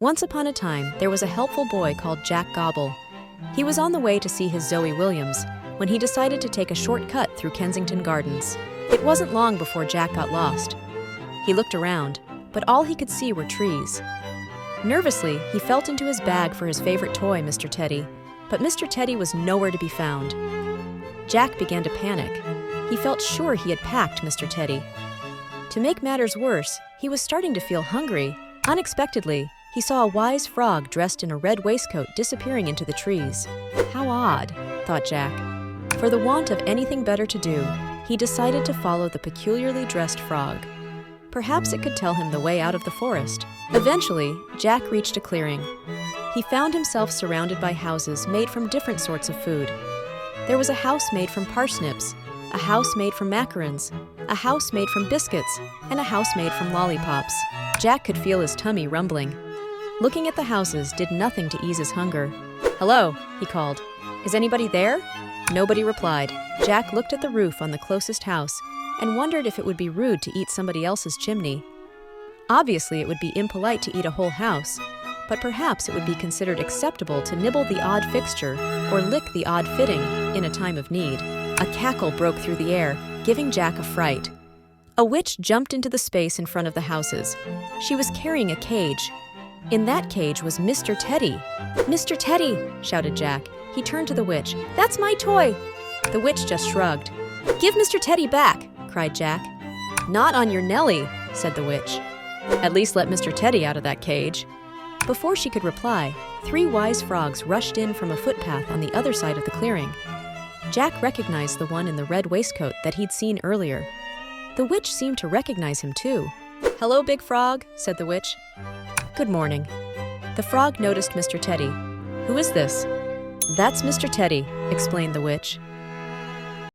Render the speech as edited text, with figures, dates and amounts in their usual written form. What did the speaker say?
Once upon a time, there was a helpful boy called Jack Gobble. He was on the way to see his Zoe Williams when he decided to take a shortcut through Kensington Gardens. It wasn't long before Jack got lost. He looked around, but all he could see were trees. Nervously, he felt into his bag for his favorite toy, Mr. Teddy, but Mr. Teddy was nowhere to be found. Jack began to panic. He felt sure he had packed Mr. Teddy. To make matters worse, he was starting to feel hungry. Unexpectedly, he saw a wise frog dressed in a red waistcoat disappearing into the trees. How odd, thought Jack. For the want of anything better to do, he decided to follow the peculiarly dressed frog. Perhaps it could tell him the way out of the forest. Eventually, Jack reached a clearing. He found himself surrounded by houses made from different sorts of food. There was a house made from parsnips, a house made from macarons, a house made from biscuits, and a house made from lollipops. Jack could feel his tummy rumbling. Looking at the houses did nothing to ease his hunger. "Hello," he called. "Is anybody there?" Nobody replied. Jack looked at the roof on the closest house and wondered if it would be rude to eat somebody else's chimney. Obviously, it would be impolite to eat a whole house, but perhaps it would be considered acceptable to nibble the odd fixture or lick the odd fitting in a time of need. A cackle broke through the air, giving Jack a fright. A witch jumped into the space in front of the houses. She was carrying a cage. In that cage was Mr. Teddy. "Mr. Teddy!" shouted Jack. He turned to the witch. "That's my toy!" The witch just shrugged. "Give Mr. Teddy back!" cried Jack. "Not on your Nelly," said the witch. "At least let Mr. Teddy out of that cage." Before she could reply, 3 wise frogs rushed in from a footpath on the other side of the clearing. Jack recognized the one in the red waistcoat that he'd seen earlier. The witch seemed to recognize him too. "Hello, Big Frog," said the witch. "Good morning." The frog noticed Mr. Teddy. "Who is this?" "That's Mr. Teddy," explained the witch.